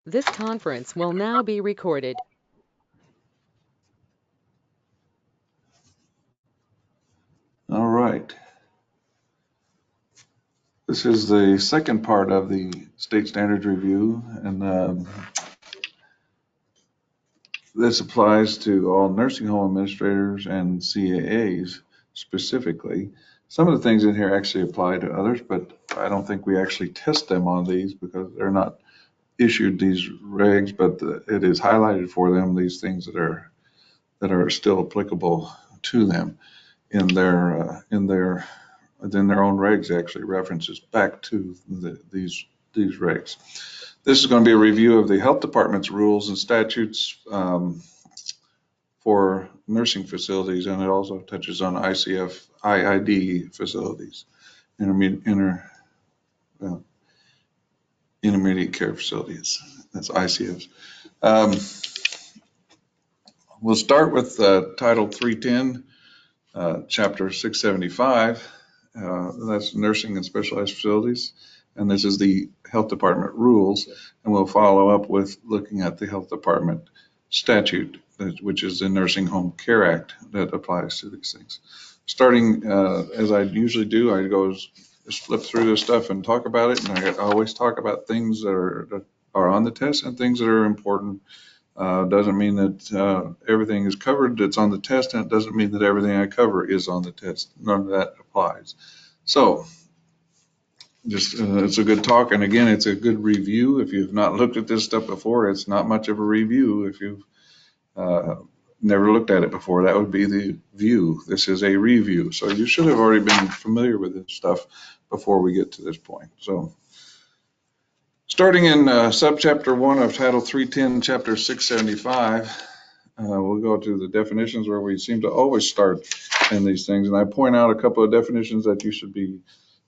This conference will now be recorded. All right. This is the second part of the state standards review, and this applies to all nursing home administrators and CAAs specifically. Some of the things in here actually apply to others, but I don't think we actually test them on these because they're not issued these regs, but it is highlighted for them, these things that are still applicable to them in their own regs. Actually references back to these regs. This is going to be a review of the health department's rules and statutes for nursing facilities, and it also touches on ICF IID facilities, intermediate care facilities. That's ICFs. We'll start with Title 310, Chapter 675. That's nursing and specialized facilities. And this is the health department rules. And we'll follow up with looking at the health department statute, which is the Nursing Home Care Act that applies to these things. Starting as I usually do, I just flip through this stuff and talk about it. And I always talk about things that are on the test and things that are important. Doesn't mean that everything is covered that's on the test, and it doesn't mean that everything I cover is on the test. None of that applies. So just it's a good talk, and again, it's a good review. If you've not looked at this stuff before, it's not much of a review. If you've never looked at it before, that would be the view. This is a review, so you should have already been familiar with this stuff before we get to this point. So starting in subchapter 1 of Title 310, Chapter 675, we'll go to the definitions where we seem to always start in these things. And I point out a couple of definitions that you should be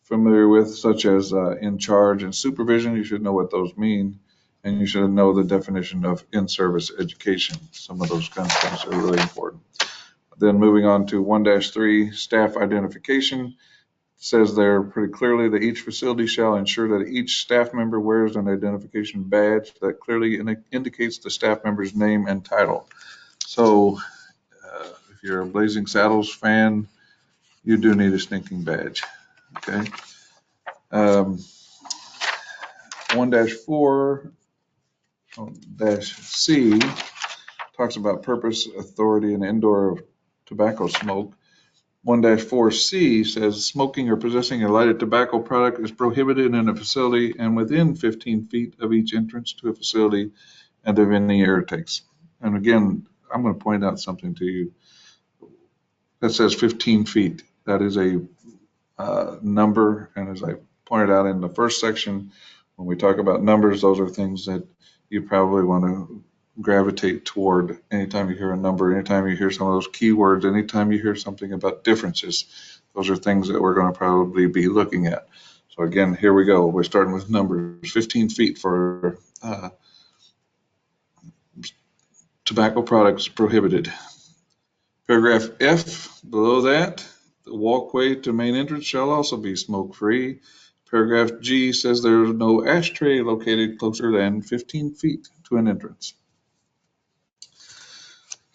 familiar with, such as in charge and supervision. You should know what those mean. And you should know the definition of in-service education. Some of those kinds of things are really important. Then moving on to 1-3, staff identification. Says there pretty clearly that each facility shall ensure that each staff member wears an identification badge that clearly indicates the staff member's name and title. So if you're a Blazing Saddles fan, you do need a stinking badge. Okay. 1-4-C talks about purpose, authority, and indoor tobacco smoke. 1-4C says smoking or possessing a lighted tobacco product is prohibited in a facility and within 15 feet of each entrance to a facility and of any air takes. And again, I'm going to point out something to you that says 15 feet. That is a number, and as I pointed out in the first section, when we talk about numbers, those are things that you probably want to gravitate toward anytime you hear a number, anytime you hear some of those keywords, anytime you hear something about differences. Those are things that we're going to probably be looking at. So again, here we go. We're starting with numbers. 15 feet for tobacco products prohibited. Paragraph F, below that, the walkway to main entrance shall also be smoke-free. Paragraph G says there is no ashtray located closer than 15 feet to an entrance.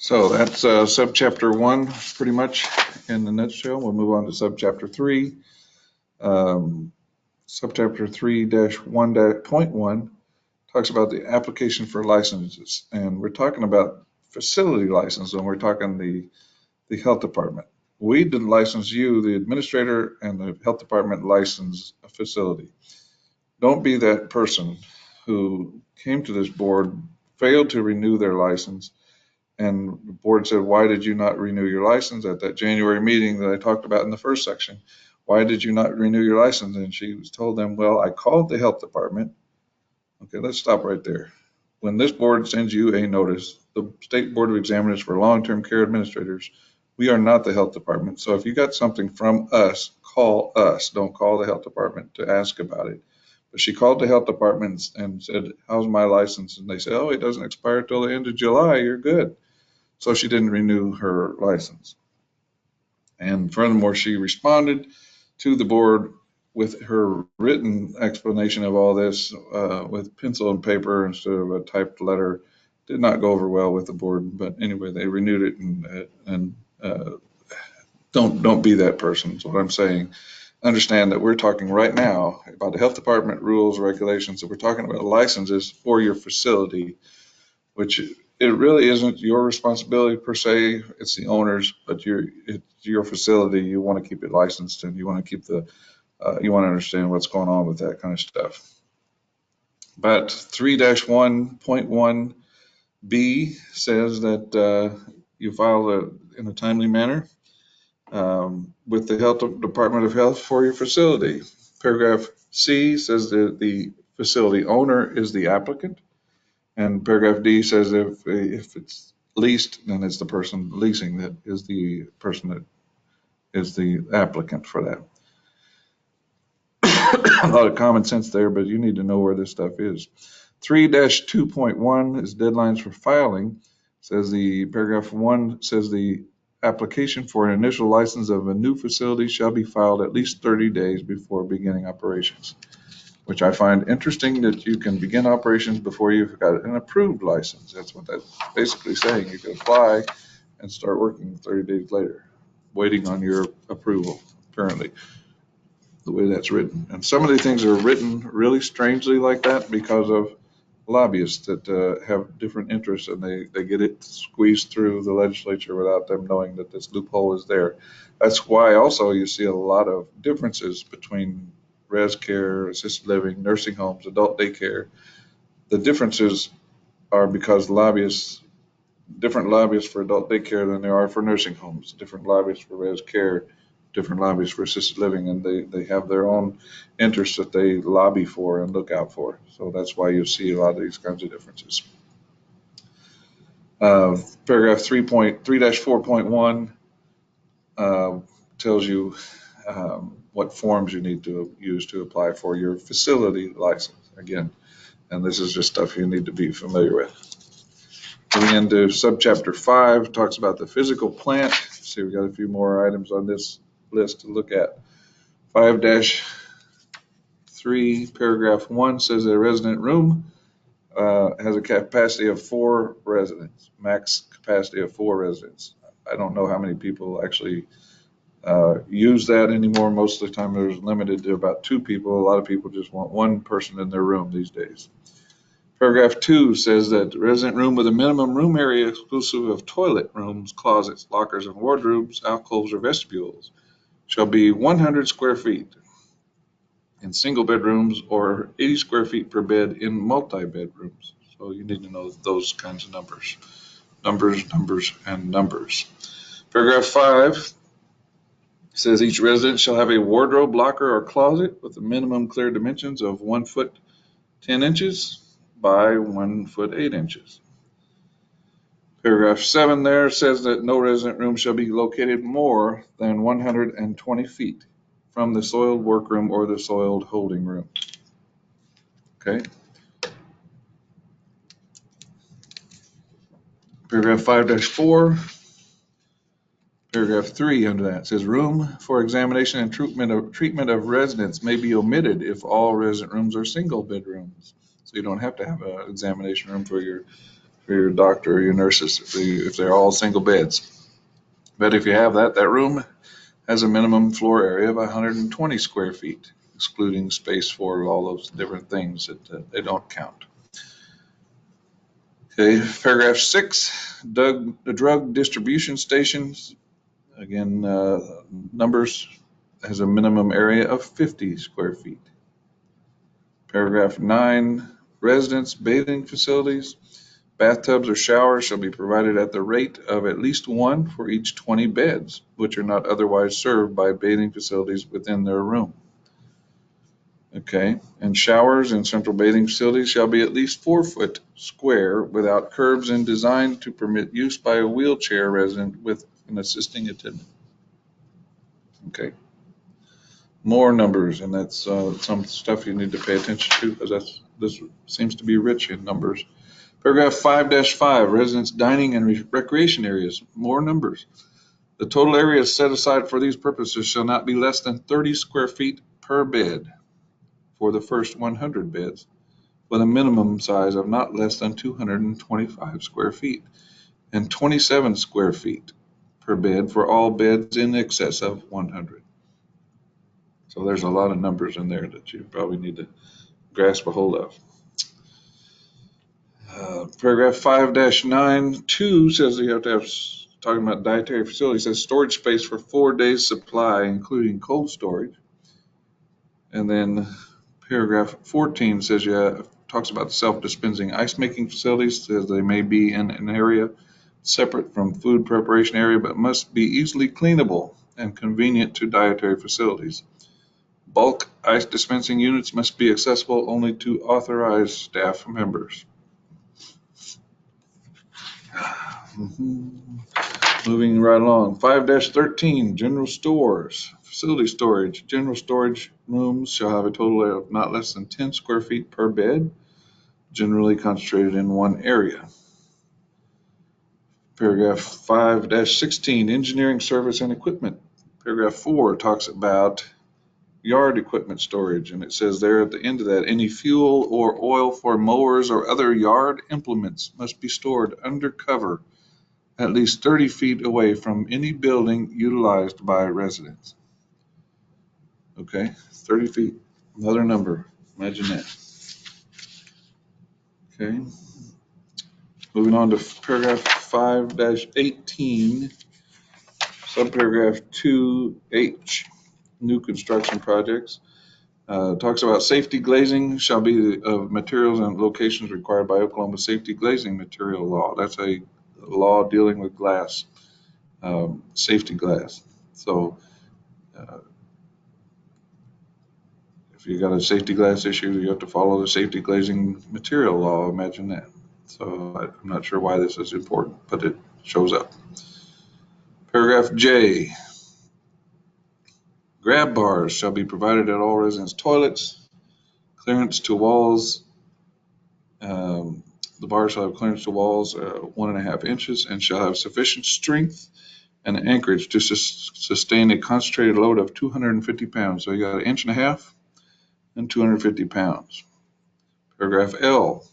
So that's subchapter 1 pretty much in a nutshell. We'll move on to subchapter 3. Subchapter 3-1.1 talks about the application for licenses. And we're talking about facility license when we're talking the health department. We didn't license you, the administrator and the health department license a facility. Don't be that person who came to this board, failed to renew their license, and the board said, why did you not renew your license at that January meeting that I talked about in the first section? Why did you not renew your license? And she was told them, well, I called the health department. Okay, let's stop right there. When this board sends you a notice, the State Board of Examiners for Long-Term Care Administrators, we are not the health department. So if you got something from us, call us. Don't call the health department to ask about it. But she called the health department and said, how's my license? And they said, oh, it doesn't expire till the end of July. You're good. So she didn't renew her license. And furthermore, she responded to the board with her written explanation of all this with pencil and paper instead of a typed letter did not go over well with the board. But anyway, they renewed it, and don't be that person. Is what I'm saying. Understand that we're talking right now about the health department rules, regulations. That we're talking about licenses for your facility, which it really isn't your responsibility per se. It's the owner's, but it's your facility. You want to keep it licensed, and you want to keep you want to understand what's going on with that kind of stuff. But 3-1.1B says that you file in a timely manner with the Health Department of Health for your facility. Paragraph C says that the facility owner is the applicant. And paragraph D says if it's leased, then it's the person leasing that is the person that is the applicant for that. A lot of common sense there, but you need to know where this stuff is. 3-2.1 is deadlines for filing. Says the paragraph 1 says the application for an initial license of a new facility shall be filed at least 30 days before beginning operations, which I find interesting that you can begin operations before you've got an approved license. That's what that's basically saying. You can apply and start working 30 days later, waiting on your approval, apparently, the way that's written. And some of the things are written really strangely like that because of lobbyists that have different interests, and they get it squeezed through the legislature without them knowing that this loophole is there. That's why also you see a lot of differences between res care, assisted living, nursing homes, adult daycare. The differences are because different lobbyists for adult daycare than there are for nursing homes, different lobbyists for res care, different lobbyists for assisted living, and they have their own interests that they lobby for and look out for. So that's why you see a lot of these kinds of differences. Paragraph 3.3-4.1 tells you what forms you need to use to apply for your facility license. Again, and this is just stuff you need to be familiar with. Moving into subchapter 5, talks about the physical plant. See, we got a few more items on this list to look at. 5-3, paragraph 1 says that a resident room has a capacity of 4 residents, max capacity of 4 residents. I don't know how many people actually use that anymore. Most of the time there's limited to about 2 people. A lot of people just want 1 person in their room these days. Paragraph 2 says that resident room with a minimum room area exclusive of toilet rooms, closets, lockers, and wardrobes, alcoves, or vestibules shall be 100 square feet in single bedrooms or 80 square feet per bed in multi-bedrooms. So you need to know those kinds of numbers. Numbers, and numbers. Paragraph 5 says each resident shall have a wardrobe, locker, or closet with a minimum clear dimensions of 1 foot 10 inches by 1 foot 8 inches. Paragraph 7 there says that no resident room shall be located more than 120 feet from the soiled workroom or the soiled holding room. Okay. Paragraph 5-4, paragraph 3 under that says room for examination and treatment of residents may be omitted if all resident rooms are single bedrooms. So you don't have to have an examination room for your doctor or your nurses if they're all single beds. But if you have that room has a minimum floor area of 120 square feet, excluding space for all those different things that they don't count. Okay, paragraph 6, the drug distribution stations, again, numbers, has a minimum area of 50 square feet. Paragraph 9, residence bathing facilities, bathtubs or showers shall be provided at the rate of at least 1 for each 20 beds, which are not otherwise served by bathing facilities within their room. Okay, and showers in central bathing facilities shall be at least 4 foot square without curbs and designed to permit use by a wheelchair resident with an assisting attendant. Okay, more numbers, and that's some stuff you need to pay attention to because this seems to be rich in numbers. Paragraph 5-5, residents dining and recreation areas, more numbers. The total area set aside for these purposes shall not be less than 30 square feet per bed for the first 100 beds, with a minimum size of not less than 225 square feet and 27 square feet per bed for all beds in excess of 100. So there's a lot of numbers in there that you probably need to grasp a hold of. Paragraph 5-9(2) says you have to have, talking about dietary facilities, says storage space for 4 days supply, including cold storage. And then paragraph 14 says talks about self-dispensing ice making facilities, says they may be in an area separate from food preparation area, but must be easily cleanable and convenient to dietary facilities. Bulk ice dispensing units must be accessible only to authorized staff members. Moving right along, 5-13, general stores, facility storage. General storage rooms shall have a total of not less than 10 square feet per bed, generally concentrated in one area. Paragraph 5-16, engineering service and equipment. Paragraph 4 talks about yard equipment storage, and it says there at the end of that, any fuel or oil for mowers or other yard implements must be stored under cover at least 30 feet away from any building utilized by residents. Okay, 30 feet, another number, imagine that. Okay, moving on to paragraph 5-18, subparagraph 2H, new construction projects. Talks about safety glazing shall be of materials and locations required by Oklahoma safety glazing material law. That's a law dealing with glass, safety glass. So if you got a safety glass issue, you have to follow the safety glazing material law. Imagine that. So I'm not sure why this is important, but it shows up. Paragraph J, grab bars shall be provided at all residents' toilets. Clearance to walls. The bar shall have clearance to walls 1.5 inches and shall have sufficient strength and anchorage to sustain a concentrated load of 250 pounds. So you got 1.5 inches and 250 pounds. Paragraph L,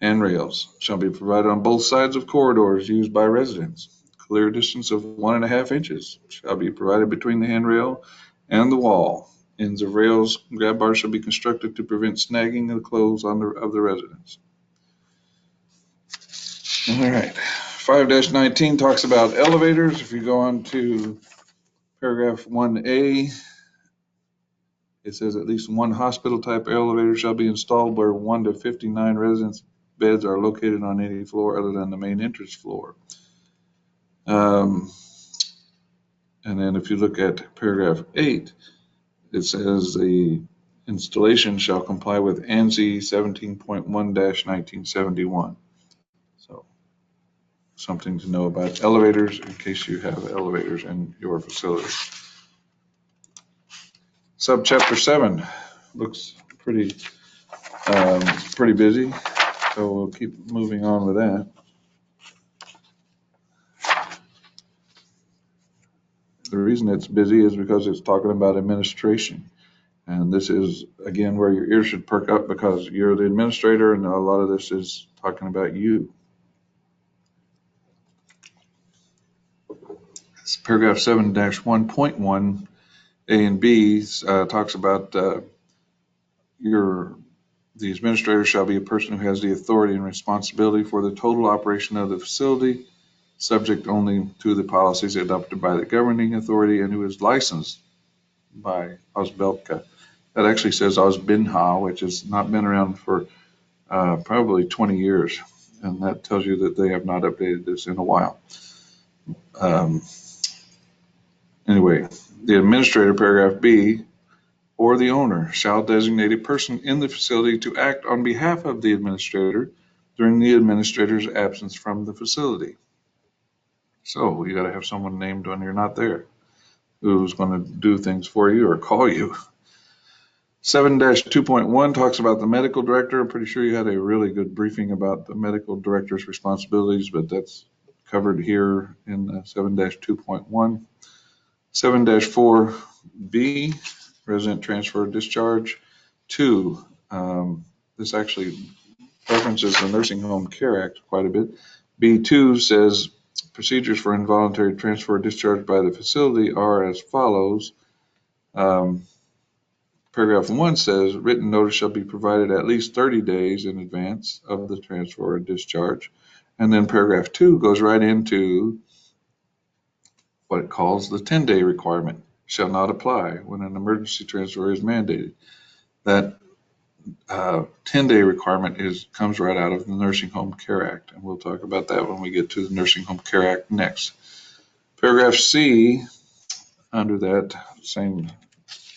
handrails shall be provided on both sides of corridors used by residents. Clear distance of 1.5 inches shall be provided between the handrail and the wall. Ends of rails, grab bars shall be constructed to prevent snagging of the clothes of the residents. All right, 5-19 talks about elevators. If you go on to paragraph 1A, it says at least one hospital type elevator shall be installed where 1 to 59 residents' beds are located on any floor other than the main entrance floor. And then if you look at paragraph 8, it says the installation shall comply with ANSI 17.1-1971. So something to know about elevators in case you have elevators in your facility. Subchapter 7 looks pretty busy, so we'll keep moving on with that. The reason it's busy is because it's talking about administration. And this is, again, where your ears should perk up because you're the administrator and a lot of this is talking about you. It's paragraph 7-1.1 A and B talks about the administrator shall be a person who has the authority and responsibility for the total operation of the facility, subject only to the policies adopted by the governing authority and who is licensed by OSBELCA. That actually says OSBINHA, which has not been around for probably 20 years. And that tells you that they have not updated this in a while. Anyway, the administrator, paragraph B, or the owner shall designate a person in the facility to act on behalf of the administrator during the administrator's absence from the facility. So you got to have someone named when you're not there who's going to do things for you or call you. 7-2.1 talks about the medical director. I'm pretty sure you had a really good briefing about the medical director's responsibilities, but that's covered here in 7-2.1. 7-4B resident transfer discharge. 2, this actually references the Nursing Home Care Act quite a bit. B2 says procedures for involuntary transfer or discharge by the facility are as follows. Paragraph 1 says written notice shall be provided at least 30 days in advance of the transfer or discharge. And then paragraph 2 goes right into what it calls the 10-day requirement. Shall not apply when an emergency transfer is mandated. That 10-day requirement comes right out of the Nursing Home Care Act, and we'll talk about that when we get to the Nursing Home Care Act next. Paragraph C, under that same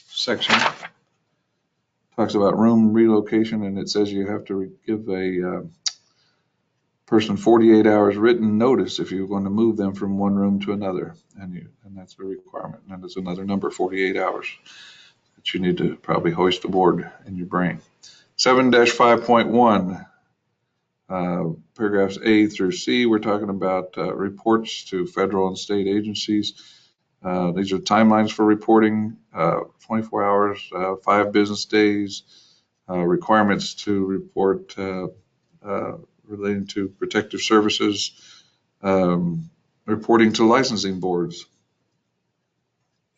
section, talks about room relocation, and it says you have to give a person 48 hours written notice if you're going to move them from one room to another, and that's a requirement, and it's another number, 48 hours, that you need to probably hoist aboard in your brain. 7-5.1, paragraphs A through C, we're talking about reports to federal and state agencies. These are timelines for reporting, 24 hours, 5 business days, requirements to report relating to protective services, reporting to licensing boards,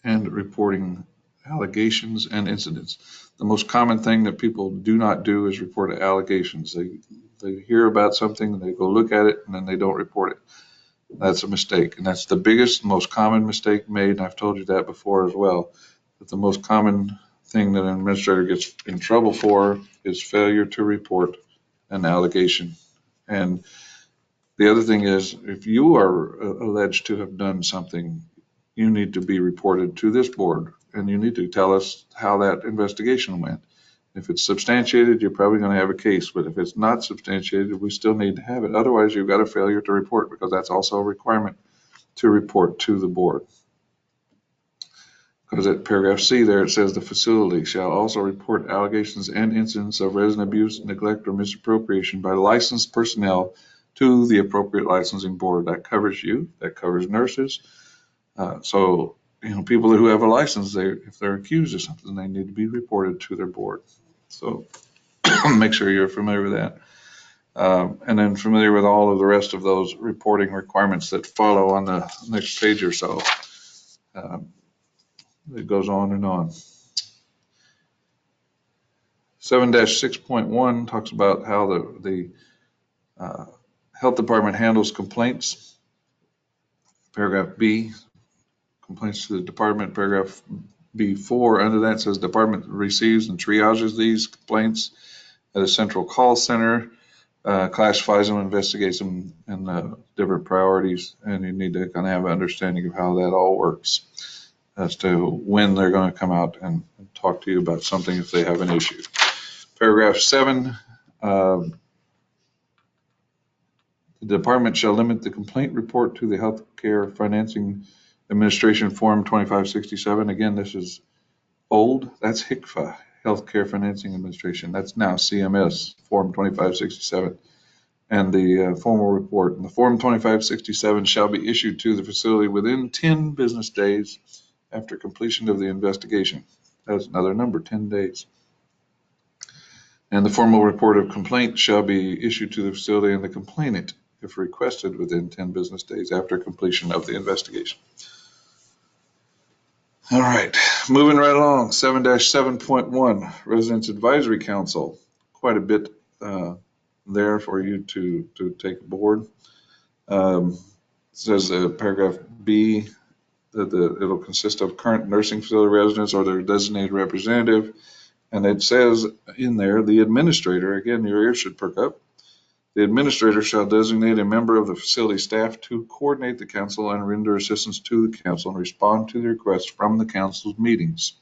and reporting allegations and incidents. The most common thing that people do not do is report allegations. They hear about something and they go look at it and then they don't report it. That's a mistake, and that's the biggest, most common mistake made, and I've told you that before as well, that the most common thing that an administrator gets in trouble for is failure to report an allegation. And the other thing is, if you are alleged to have done something, you need to be reported to this board, and you need to tell us how that investigation went. If it's substantiated, you're probably going to have a case, but if it's not substantiated, we still need to have it. Otherwise, you've got a failure to report, because that's also a requirement to report to the board. Because at paragraph C there, it says the facility shall also report allegations and incidents of resident abuse, neglect, or misappropriation by licensed personnel to the appropriate licensing board. That covers you, that covers nurses. So, people who have a license, if they're accused of something, they need to be reported to their board. So make sure you're familiar with that. And then familiar with all of the rest of those reporting requirements that follow on the next page or so. It goes on and on. 7-6.1 talks about how the health department handles complaints. Paragraph B, complaints to the department. Paragraph B4, under that says department receives and triages these complaints at a central call center, classifies them, investigates them in different priorities, and you need to kind of have an understanding of how that all works as to when they're going to come out and talk to you about something if they have an issue. Paragraph 7, the department shall limit the complaint report to the Healthcare Financing Administration Form 2567. Again, this is old. That's HCFA, Healthcare Financing Administration. That's now CMS, Form 2567. And the formal report. And the Form 2567 shall be issued to the facility within 10 business days after completion of the investigation. That's another number, 10 days. And the formal report of complaint shall be issued to the facility and the complainant if requested within 10 business days after completion of the investigation. All right, moving right along, 7-7.1, Residents Advisory Council. Quite a bit there for you to take aboard. It says paragraph B that it'll consist of current nursing facility residents or their designated representative. And it says in there, the administrator, again, your ears should perk up. The administrator shall designate a member of the facility staff to coordinate the council and render assistance to the council and respond to the requests from the council's meetings.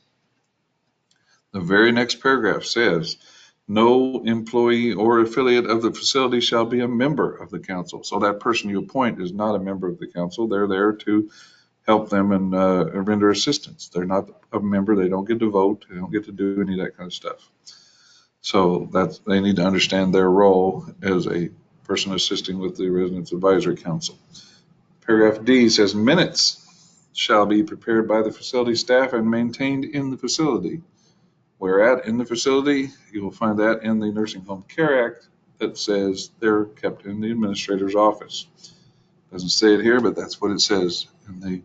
The very next paragraph says, no employee or affiliate of the facility shall be a member of the council. So that person you appoint is not a member of the council. They're there to help them and render assistance. They're not a member. They don't get to vote. They don't get to do any of that kind of stuff. So they need to understand their role as a person assisting with the Residents Advisory Council. Paragraph D says minutes shall be prepared by the facility staff and maintained in the facility. Where at in the facility, you will find that in the Nursing Home Care Act that says they're kept in the administrator's office. Doesn't say it here, but that's what it says in the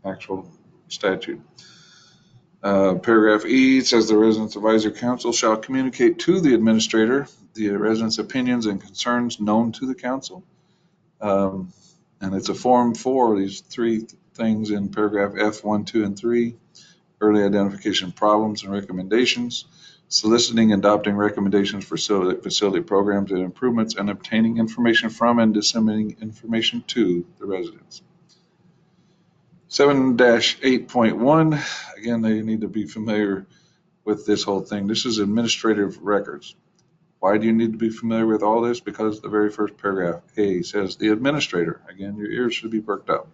actual statute. Paragraph E says the Residence Advisory Council shall communicate to the administrator the residents' opinions and concerns known to the council. And it's a form for these three things in paragraph F, 1, 2, and 3. Early identification of problems and recommendations, soliciting and adopting recommendations for facility programs and improvements, and obtaining information from and disseminating information to the residents. 7-8.1, again, they need to be familiar with this whole thing. This is administrative records. Why do you need to be familiar with all this? Because the very first paragraph, A, says the administrator, again, your ears should be perked up.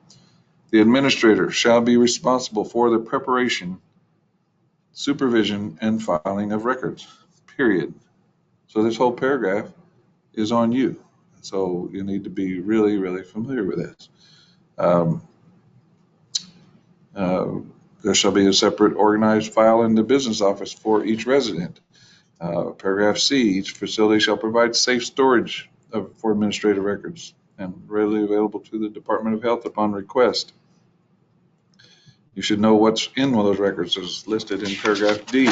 The administrator shall be responsible for the preparation, supervision, and filing of records, period. So this whole paragraph is on you. So you need to be really, really familiar with this. There shall be a separate organized file in the business office for each resident. Paragraph C, each facility shall provide safe storage for administrative records and readily available to the Department of Health upon request. You should know what's in one of those records as listed in paragraph D.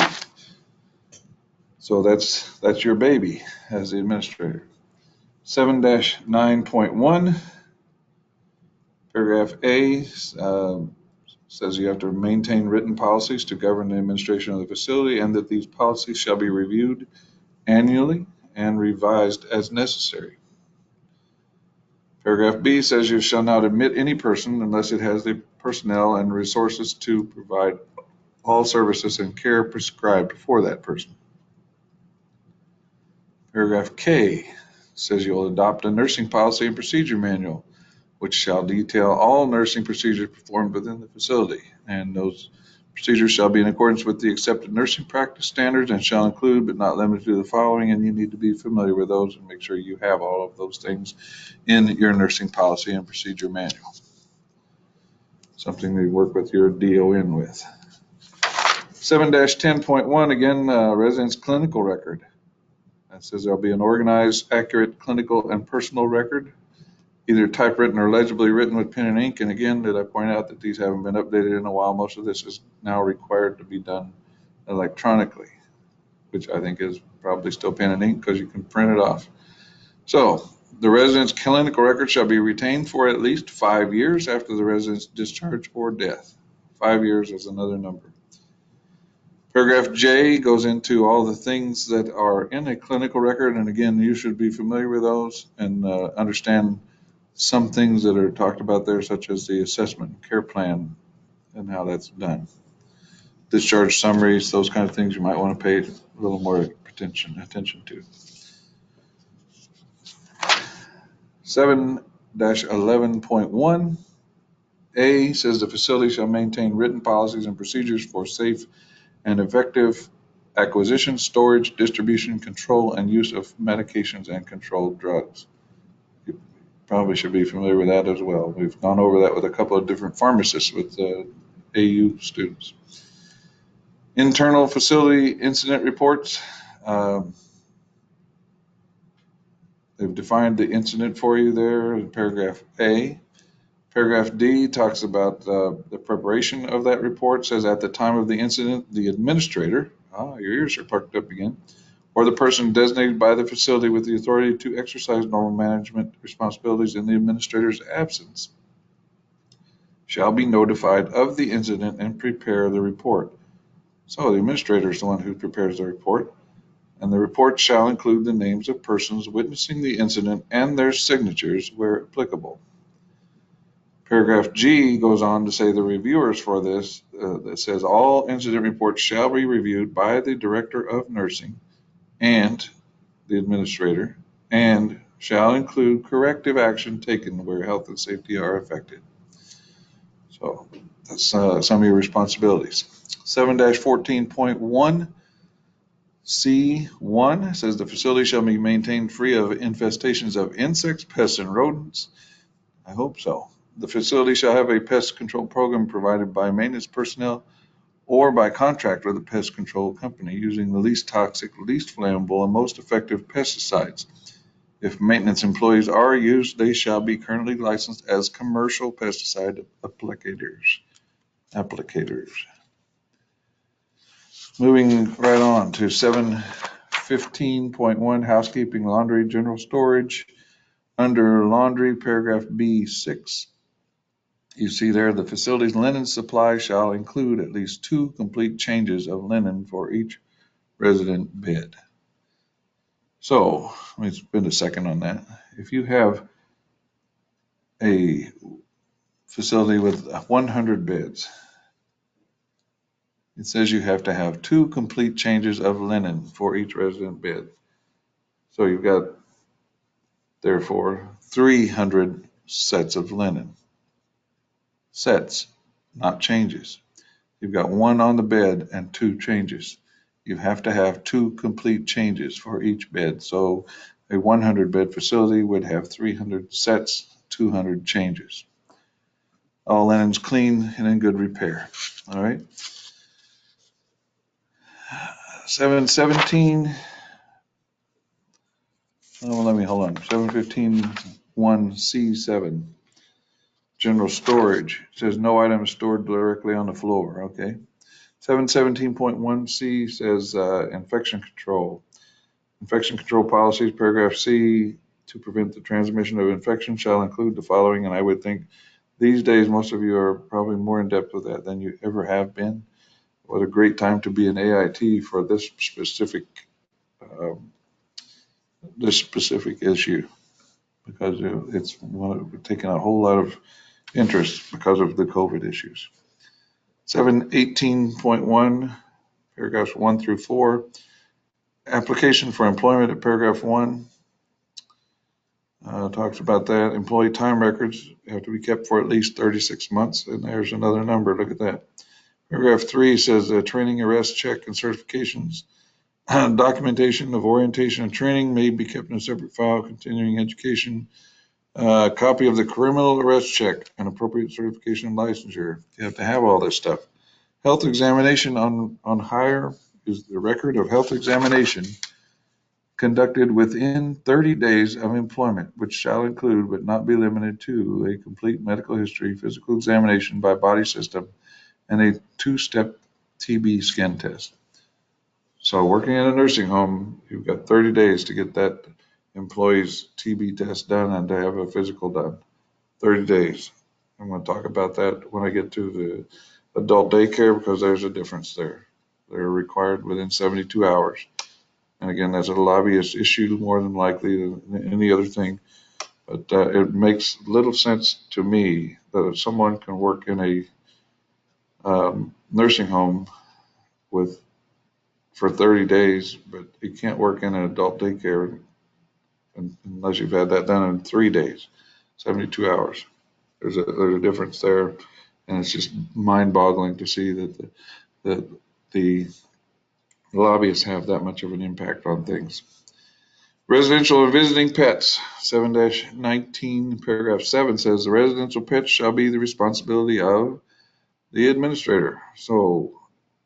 So that's your baby as the administrator. 7-9.1, paragraph A says you have to maintain written policies to govern the administration of the facility and that these policies shall be reviewed annually and revised as necessary. Paragraph B says you shall not admit any person unless it has the personnel and resources to provide all services and care prescribed for that person. Paragraph K says you'll adopt a nursing policy and procedure manual, which shall detail all nursing procedures performed within the facility. And those procedures shall be in accordance with the accepted nursing practice standards and shall include, but not limited to, the following, and you need to be familiar with those and make sure you have all of those things in your nursing policy and procedure manual. Something to work with your DON with. 7-10.1, again, residence clinical record. That says there'll be an organized, accurate clinical and personal record, either typewritten or legibly written with pen and ink. And again, did I point out that these haven't been updated in a while? Most of this is now required to be done electronically, which I think is probably still pen and ink because you can print it off. So the resident's clinical record shall be retained for at least 5 years after the resident's discharge or death. 5 years is another number. Paragraph J goes into all the things that are in a clinical record. And again, you should be familiar with those and understand some things that are talked about there, such as the assessment care plan and how that's done. Discharge summaries, those kind of things you might want to pay a little more attention to. 7-11.1 A says the facility shall maintain written policies and procedures for safe and effective acquisition, storage, distribution, control, and use of medications and controlled drugs. You probably should be familiar with that as well. We've gone over that with a couple of different pharmacists with AU students. Internal facility incident reports. They've defined the incident for you there in paragraph A. Paragraph D talks about the preparation of that report. Says at the time of the incident, the administrator, your ears are perked up again, or the person designated by the facility with the authority to exercise normal management responsibilities in the administrator's absence shall be notified of the incident and prepare the report. So the administrator is the one who prepares the report, and the report shall include the names of persons witnessing the incident and their signatures where applicable. Paragraph G goes on to say the reviewers for this, that says all incident reports shall be reviewed by the director of nursing and the administrator and shall include corrective action taken where health and safety are affected. So that's some of your responsibilities. 7-14.1 C1 says the facility shall be maintained free of infestations of insects, pests, and rodents. I hope so. The facility shall have a pest control program provided by maintenance personnel or by contract with a pest control company using the least toxic, least flammable, and most effective pesticides. If maintenance employees are used, they shall be currently licensed as commercial pesticide applicators. Moving right on to 715.1, housekeeping, laundry, general storage. Under laundry, paragraph B6, you see there, the facility's linen supply shall include at least 2 complete changes of linen for each resident bed. So let me spend a second on that. If you have a facility with 100 beds, it says you have to have 2 complete changes of linen for each resident bed. So you've got, therefore, 300 sets of linen. Sets, not changes. You've got 1 on the bed and 2 changes. You have to have 2 complete changes for each bed. So a 100 bed facility would have 300 sets, 200 changes. All linen's clean and in good repair. All right. 717. Oh, let me hold on. 715.1C7. General storage. It says no item is stored directly on the floor. Okay. 717.1C says infection control. Infection control policies, paragraph C, to prevent the transmission of infection shall include the following, and I would think these days most of you are probably more in depth with that than you ever have been. What a great time to be an AIT for this specific issue, because it's taken a whole lot of interest because of the COVID issues. 718.1, paragraphs 1 through 4. Application for employment at paragraph 1 talks about that. Employee time records have to be kept for at least 36 months, and there's another number. Look at that. Paragraph 3 says training, arrest, check, and certifications. Documentation of orientation and training may be kept in a separate file. Continuing education, copy of the criminal arrest check, and appropriate certification and licensure. You have to have all this stuff. Health examination on hire is the record of health examination conducted within 30 days of employment, which shall include but not be limited to a complete medical history, physical examination by body system, and a 2-step TB skin test. So working in a nursing home, you've got 30 days to get that employee's TB test done and to have a physical done. 30 days. I'm going to talk about that when I get to the adult daycare, because there's a difference there. They're required within 72 hours. And again, that's a lobbyist issue more than likely than any other thing. But it makes little sense to me that if someone can work in a nursing home for 30 days, but you can't work in an adult daycare unless you've had that done in 3 days, 72 hours. There's a difference there, and it's just mind-boggling to see that the lobbyists have that much of an impact on things. Residential and visiting pets, 7-19, paragraph 7 says the residential pets shall be the responsibility of the administrator. So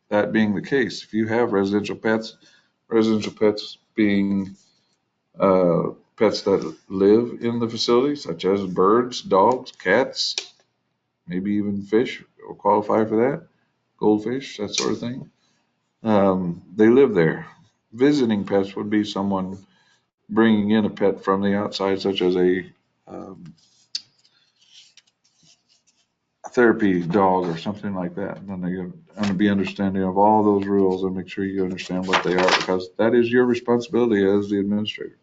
that being the case, if you have residential pets being pets that live in the facility, such as birds, dogs, cats, maybe even fish will qualify for that, goldfish, that sort of thing. They live there. Visiting pets would be someone bringing in a pet from the outside, such as a therapy dog or something like that. Then they're going to be understanding of all those rules and make sure you understand what they are, because that is your responsibility as the administrator.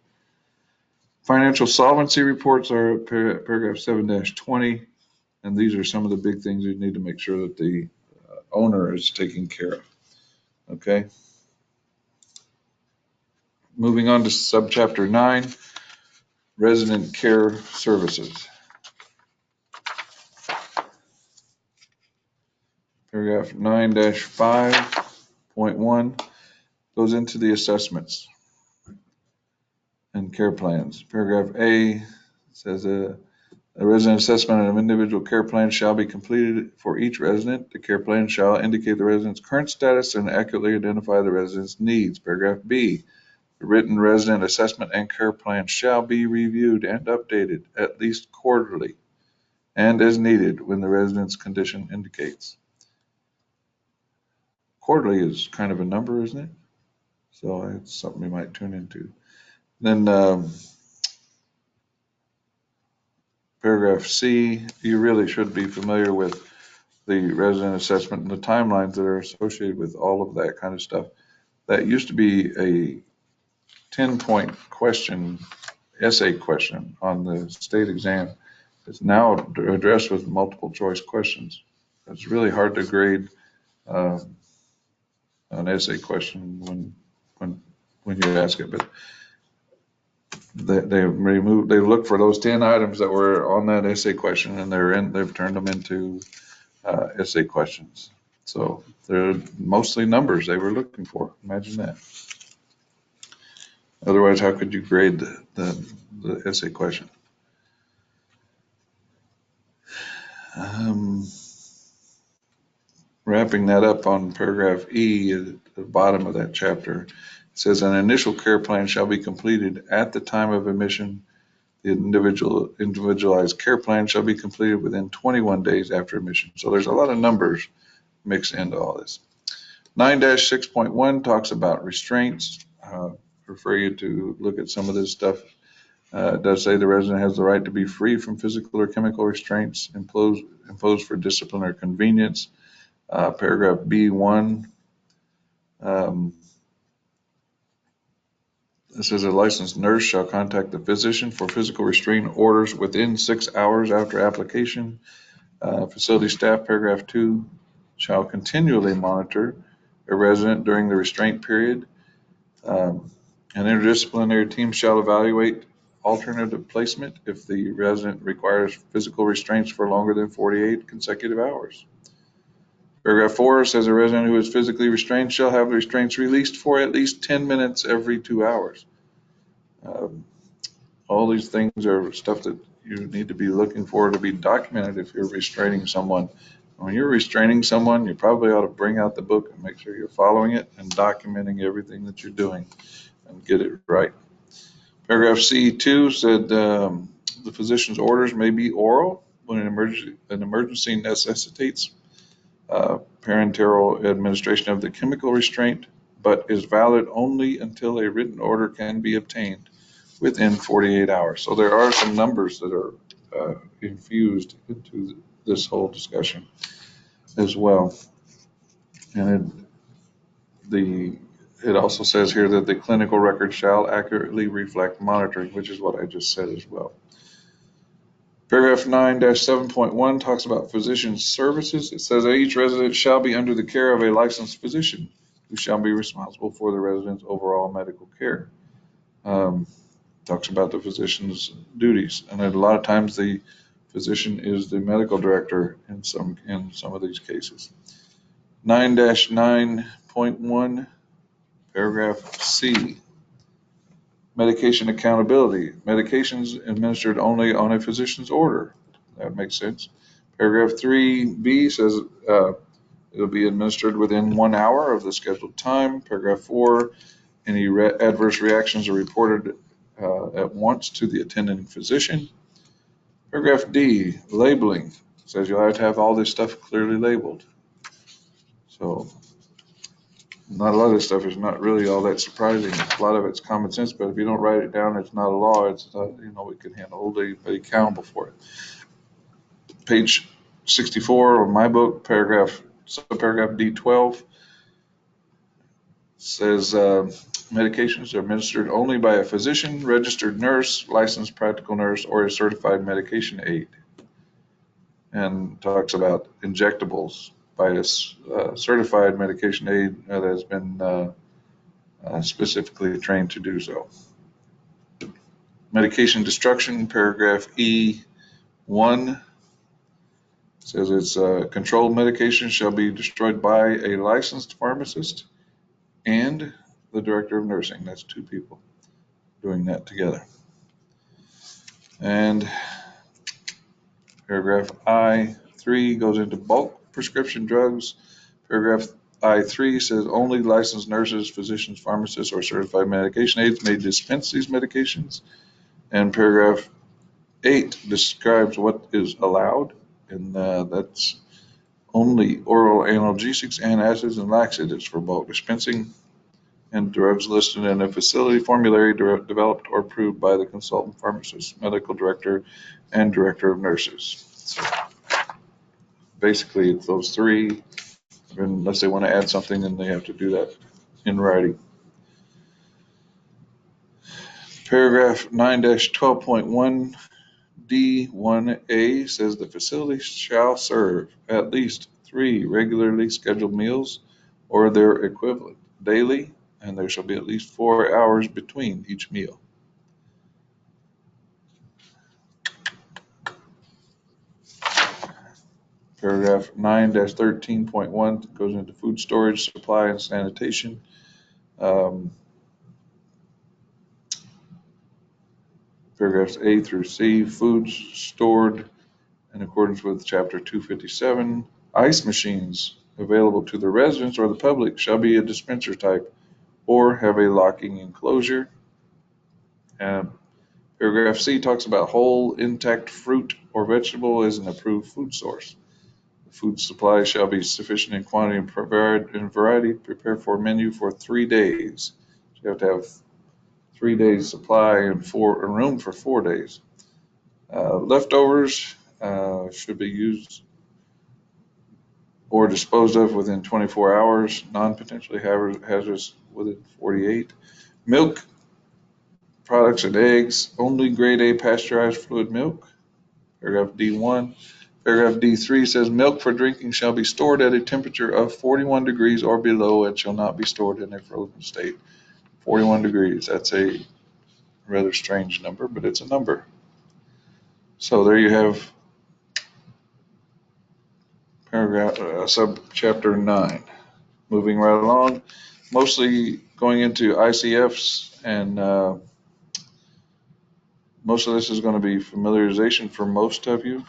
Financial solvency reports are paragraph 7-20, and these are some of the big things you need to make sure that the owner is taking care of. Okay. Moving on to subchapter 9, resident care services. Paragraph 9-5.1 goes into the assessments and care plans. Paragraph A says A resident assessment of individual care plan shall be completed for each resident. The care plan shall indicate the resident's current status and accurately identify the resident's needs. Paragraph B, the written resident assessment and care plan shall be reviewed and updated at least quarterly and as needed when the resident's condition indicates. Quarterly is kind of a number, isn't it? So it's something we might tune into. Then paragraph C, you really should be familiar with the resident assessment and the timelines that are associated with all of that kind of stuff. That used to be a 10-point question, essay question on the state exam. It's now addressed with multiple choice questions. It's really hard to grade an essay question when you ask it, but they look for those 10 items that were on that essay question, and they've turned them into essay questions. So they're mostly numbers they were looking for. Imagine that. Otherwise, how could you grade the essay question? Wrapping that up on paragraph E at the bottom of that chapter, it says an initial care plan shall be completed at the time of admission. The individualized care plan shall be completed within 21 days after admission. So there's a lot of numbers mixed into all this. 9-6.1 talks about restraints. Refer you to look at some of this stuff. It does say the resident has the right to be free from physical or chemical restraints imposed for discipline or convenience. Paragraph B1, it says a licensed nurse shall contact the physician for physical restraint orders within 6 hours after application. Facility staff, paragraph 2, shall continually monitor a resident during the restraint period. An interdisciplinary team shall evaluate alternative placement if the resident requires physical restraints for longer than 48 consecutive hours. Paragraph 4 says a resident who is physically restrained shall have the restraints released for at least 10 minutes every 2 hours. All these things are stuff that you need to be looking for to be documented if you're restraining someone. When you're restraining someone, you probably ought to bring out the book and make sure you're following it and documenting everything that you're doing and get it right. Paragraph C2 said the physician's orders may be oral when an emergency necessitates parenteral administration of the chemical restraint, but is valid only until a written order can be obtained within 48 hours. So there are some numbers that are infused into this whole discussion as well. And it also says here that the clinical record shall accurately reflect monitoring, which is what I just said as well. Paragraph 9-7.1 talks about physician services. It says that each resident shall be under the care of a licensed physician who shall be responsible for the resident's overall medical care. Talks about the physician's duties, and a lot of times the physician is the medical director in some of these cases. 9-9.1, paragraph C, medication accountability. Medications administered only on a physician's order. That makes sense. Paragraph 3B says it'll be administered within 1 hour of the scheduled time. Paragraph 4, any adverse reactions are reported at once to the attending physician. Paragraph D, labeling, says you'll have to have all this stuff clearly labeled. So not a lot of this stuff is not really all that surprising. A lot of it's common sense, but if you don't write it down, it's not a law. It's not, we can hold anybody accountable for it. Page 64 of my book, paragraph D12 says medications are administered only by a physician, registered nurse, licensed practical nurse, or a certified medication aide. And talks about injectables by a certified medication aide that has been specifically trained to do so. Medication destruction, paragraph E1 says it's controlled medication shall be destroyed by a licensed pharmacist and the director of nursing. That's 2 people doing that together. And Paragraph I3 goes into bulk prescription drugs. Paragraph I3 says only licensed nurses, physicians, pharmacists, or certified medication aides may dispense these medications. And paragraph 8 describes what is allowed, and that's only oral analgesics, antacids, and laxatives for bulk dispensing, and drugs listed in a facility formulary developed or approved by the consultant pharmacist, medical director, and director of nurses. So basically, it's those three. Unless they want to add something, then they have to do that in writing. Paragraph 9-12.1 D1A says the facility shall serve at least 3 regularly scheduled meals or their equivalent daily, and there shall be at least 4 hours between each meal. Paragraph 9-13.1 goes into food storage, supply, and sanitation. Paragraphs A through C, foods stored in accordance with Chapter 257. Ice machines available to the residents or the public shall be a dispenser type or have a locking enclosure. Paragraph C talks about whole, intact fruit or vegetable as an approved food source. The food supply shall be sufficient in quantity and variety, prepared for menu for 3 days. So you have to have 3 days supply and room for 4 days. Leftovers should be used or disposed of within 24 hours, non-potentially hazardous within 48. Milk products and eggs, only grade A pasteurized fluid milk. Paragraph D1. Paragraph D3 says milk for drinking shall be stored at a temperature of 41 degrees or below and shall not be stored in a frozen state. 41 degrees, that's a rather strange number, but it's a number. So there you have paragraph subchapter 9. Moving right along, mostly going into ICFs, and most of this is going to be familiarization for most of you,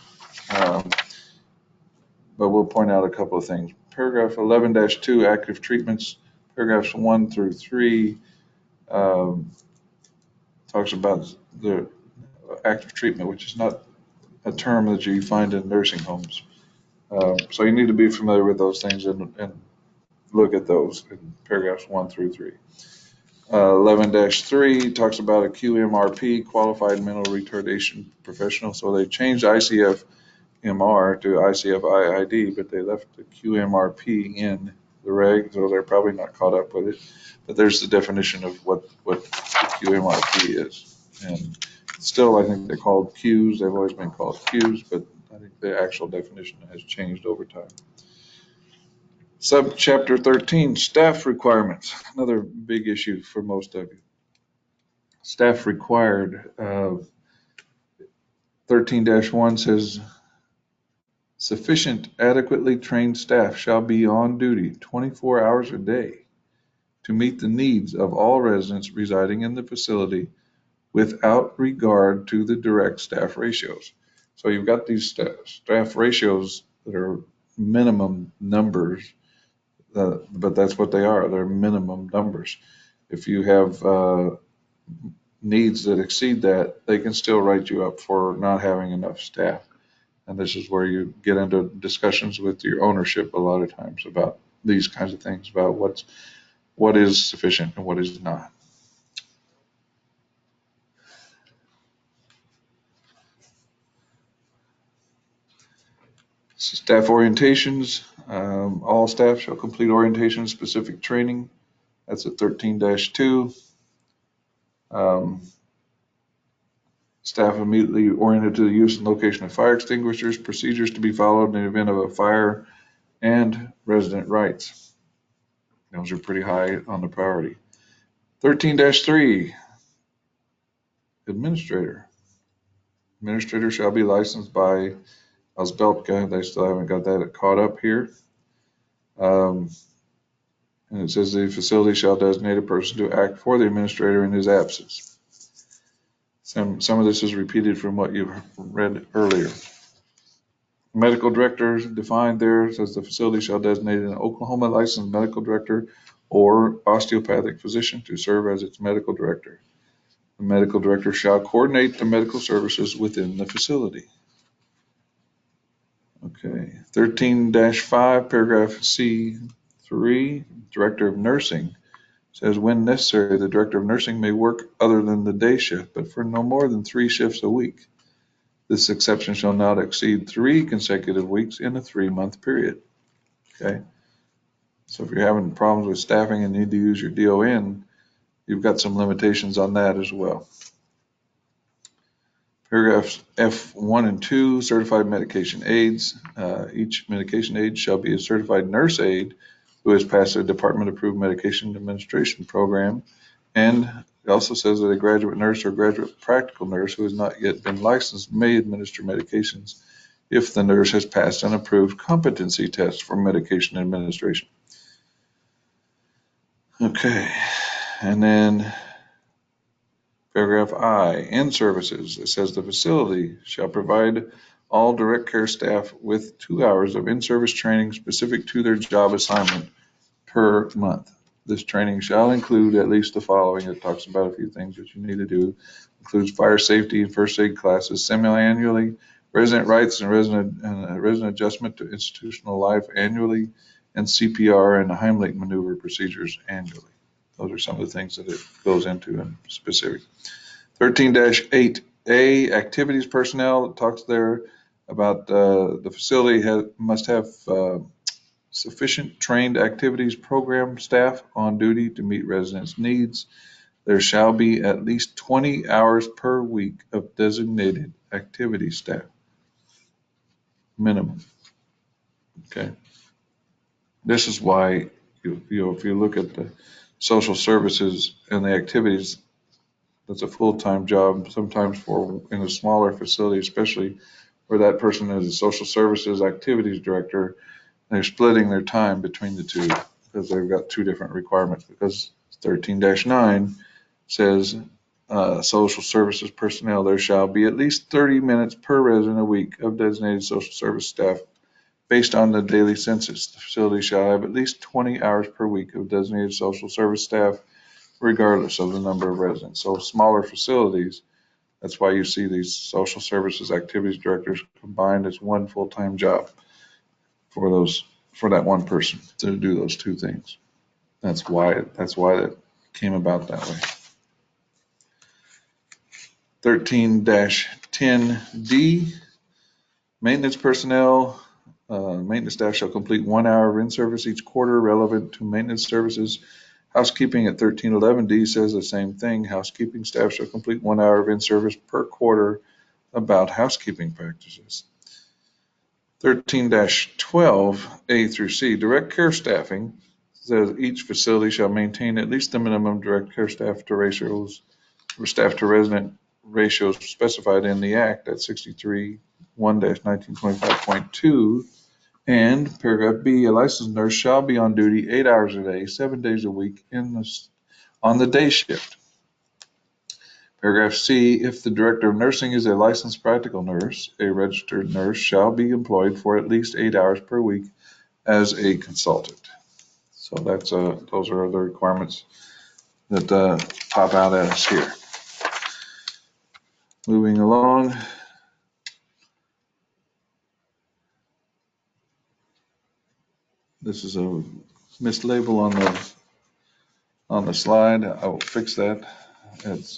but we'll point out a couple of things. Paragraph 11-2, active treatments, paragraphs 1 through 3 talks about the active treatment, which is not a term that you find in nursing homes. So you need to be familiar with those things and look at those in paragraphs 1 through 3. 11-3 talks about a QMRP, qualified mental retardation professional. So they changed ICF-MR to ICF-IID, but they left the QMRP in the reg, so they're probably not caught up with it. But there's the definition of what the QMRP is. And still, I think they're called Qs. They've always been called Qs, but I think the actual definition has changed over time. Subchapter 13, staff requirements, another big issue for most of you. Staff required, 13-1 says, sufficient adequately trained staff shall be on duty 24 hours a day to meet the needs of all residents residing in the facility without regard to the direct staff ratios. So you've got these staff ratios that are minimum numbers, but that's what they are. They're minimum numbers. If you have needs that exceed that, they can still write you up for not having enough staff. And this is where you get into discussions with your ownership a lot of times about these kinds of things, about what is sufficient and what is not. Staff orientations, all staff shall complete orientation specific training. That's at 13-2. Staff immediately oriented to the use and location of fire extinguishers, procedures to be followed in the event of a fire, and resident rights. Those are pretty high on the priority. 13-3, administrator. Administrator shall be licensed by Osbeltka. They still haven't got that caught up here. And it says the facility shall designate a person to act for the administrator in his absence. Some of this is repeated from what you've read earlier. Medical director defined there says the facility shall designate an Oklahoma licensed medical director or osteopathic physician to serve as its medical director. The medical director shall coordinate the medical services within the facility. Okay, 13-5, paragraph C3, director of nursing says when necessary, the director of nursing may work other than the day shift, but for no more than 3 shifts a week. This exception shall not exceed 3 consecutive weeks in a 3-month period. Okay, so if you're having problems with staffing and need to use your DON, you've got some limitations on that as well. Paragraphs F1 and 2, certified medication aides. Each medication aide shall be a certified nurse aide who has passed a department-approved medication administration program. And it also says that a graduate nurse or graduate practical nurse who has not yet been licensed may administer medications if the nurse has passed an approved competency test for medication administration. Okay, and then paragraph I, in services, it says the facility shall provide all direct care staff with 2 hours of in-service training specific to their job assignment per month. This training shall include at least the following. It talks about a few things that you need to do. Includes fire safety and first aid classes semi-annually, resident rights and resident adjustment to institutional life annually, and CPR and Heimlich maneuver procedures annually. Those are some of the things that it goes into in specific. 13-8A, activities personnel. It talks there about the facility must have sufficient trained activities program staff on duty to meet residents' needs. There shall be at least 20 hours per week of designated activity staff. Minimum. Okay. This is why, if you look at the social services and the activities, that's a full-time job, sometimes in a smaller facility, especially where that person is a social services activities director. They're splitting their time between the two because they've got 2 different requirements. Because 13-9 says social services personnel, there shall be at least 30 minutes per resident a week of designated social service staff based on the daily census. The facility shall have at least 20 hours per week of designated social service staff regardless of the number of residents. So smaller facilities, that's why you see these social services activities directors combined as one full-time job for that one person to do those 2 things. That's why it came about that way. 13-10D, maintenance personnel. Maintenance staff shall complete 1 hour of in-service each quarter relevant to maintenance services. Housekeeping at 13-11D says the same thing. Housekeeping staff shall complete 1 hour of in-service per quarter about housekeeping practices. 13-12A through C, direct care staffing says each facility shall maintain at least the minimum direct care staff to ratios or staff to resident ratios specified in the Act at 63-1-1925.2. And paragraph B, a licensed nurse shall be on duty 8 hours a day, 7 days a week on the day shift. Paragraph C, if the director of nursing is a licensed practical nurse, a registered nurse shall be employed for at least 8 hours per week as a consultant. So that's those are the requirements that pop out at us here. Moving along. This is a mislabel on the slide. I will fix that. It's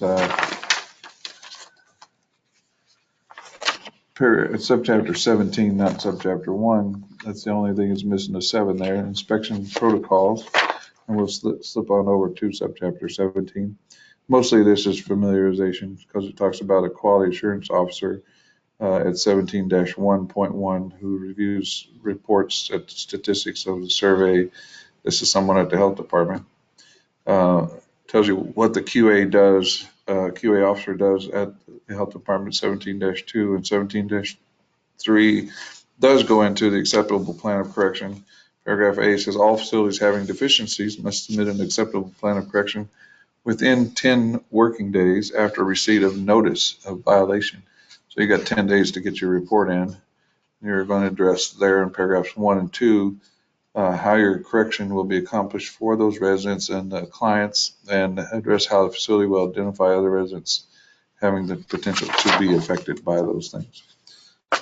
subchapter 17, not subchapter 1. That's the only thing that's missing, the 7 there. Inspection protocols, and we'll slip on over to subchapter 17. Mostly this is familiarization because it talks about a quality assurance officer at 17-1.1 who reviews reports at statistics of the survey. This is someone at the health department. Tells you what the QA does, QA officer does at the health department. 17-2 and 17-3 does go into the acceptable plan of correction. Paragraph A says all facilities having deficiencies must submit an acceptable plan of correction within 10 working days after receipt of notice of violation. So you got 10 days to get your report in. You're going to address there in paragraphs 1 and 2 how your correction will be accomplished for those residents and clients, and address how the facility will identify other residents having the potential to be affected by those things.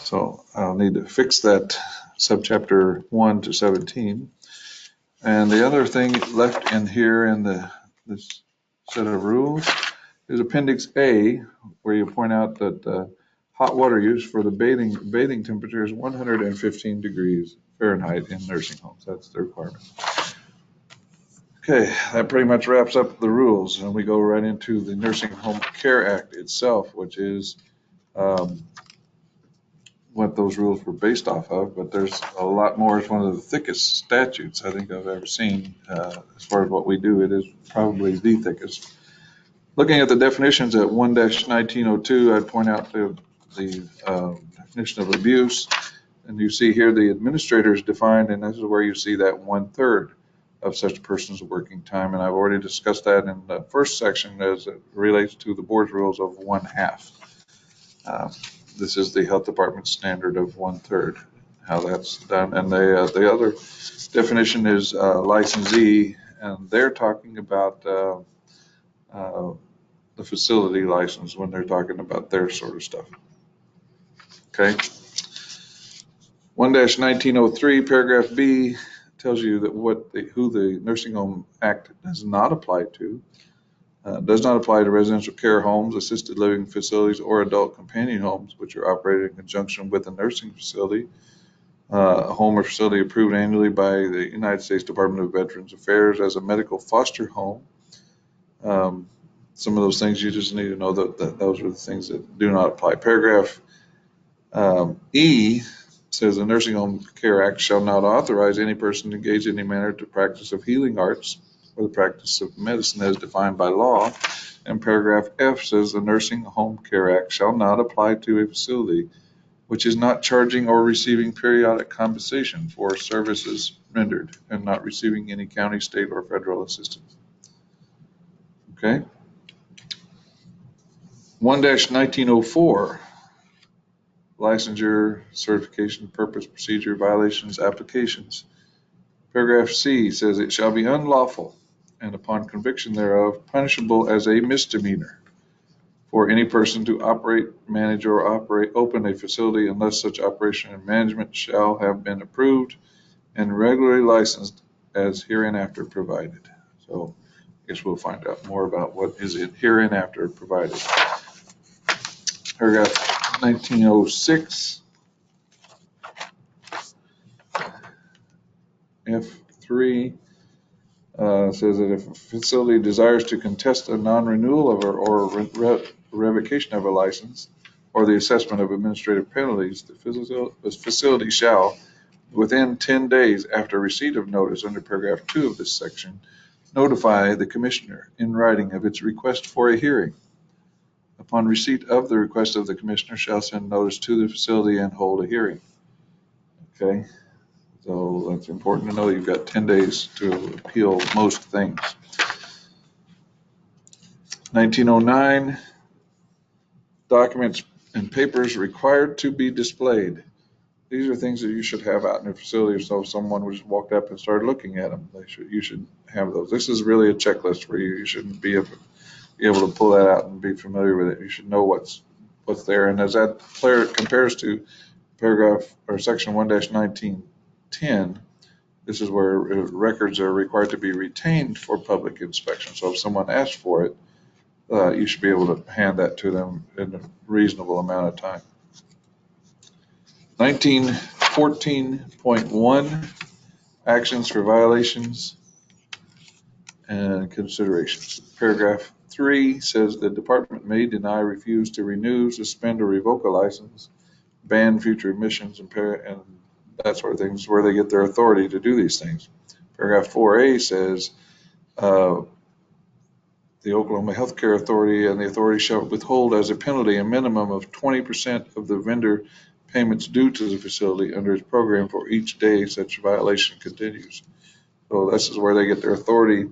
So I'll need to fix that subchapter 1 to 17. And the other thing left in here in this set of rules is Appendix A, where you point out that hot water use for the bathing temperature is 115 degrees Fahrenheit in nursing homes. That's the requirement. Okay, that pretty much wraps up the rules, and we go right into the Nursing Home Care Act itself, which is what those rules were based off of. But there's a lot more. It's one of the thickest statutes I think I've ever seen. As far as what we do, it is probably the thickest. Looking at the definitions at 1-1902, I'd point out the definition of abuse. And you see here the administrator is defined, and this is where you see that 1/3 of such a person's working time. And I've already discussed that in the first section as it relates to the board's rules of 1/2. This is the health department standard of 1/3, how that's done. And the other definition is licensee, and they're talking about the facility license when they're talking about their sort of stuff. Okay. 1-1903, paragraph B tells you that who the Nursing Home Act does not apply to. Does not apply to residential care homes, assisted living facilities, or adult companion homes, which are operated in conjunction with a nursing facility. A home or facility approved annually by the United States Department of Veterans Affairs as a medical foster home. Some of those things you just need to know that those are the things that do not apply. Paragraph E says the Nursing Home Care Act shall not authorize any person to engage in any manner to practice of healing arts or the practice of medicine as defined by law. And paragraph F says the Nursing Home Care Act shall not apply to a facility which is not charging or receiving periodic compensation for services rendered and not receiving any county, state, or federal assistance. Okay. 1-1904, licensure, certification, purpose, procedure, violations, applications. Paragraph C says it shall be unlawful and upon conviction thereof punishable as a misdemeanor for any person to operate, manage, or open a facility unless such operation and management shall have been approved and regularly licensed as hereinafter provided. So I guess we'll find out more about what is it hereinafter provided. Paragraph 1906, F3 says that if a facility desires to contest a non-renewal of or revocation of a license or the assessment of administrative penalties, the facility shall, within 10 days after receipt of notice under paragraph 2 of this section, notify the commissioner in writing of its request for a hearing. Upon receipt of the request of the commissioner, shall send notice to the facility and hold a hearing. Okay, so that's important to know. You've got 10 days to appeal most things. 1909, documents and papers required to be displayed. These are things that you should have out in your facility. So if someone just walked up and started looking at them, you should have those. This is really a checklist for you. You shouldn't be able to pull that out and be familiar with it. You should know what's there. And as that compares to paragraph or section 1-1910, this is where records are required to be retained for public inspection. So if someone asks for it, you should be able to hand that to them in a reasonable amount of time. 1914.1, actions for violations and considerations. Paragraph 3 says the department may deny, refuse to renew, suspend, or revoke a license, ban future admissions, and that sort of things, where they get their authority to do these things. Paragraph 4A says the Oklahoma Healthcare Authority and the authority shall withhold as a penalty a minimum of 20% of the vendor payments due to the facility under its program for each day such violation continues. So this is where they get their authority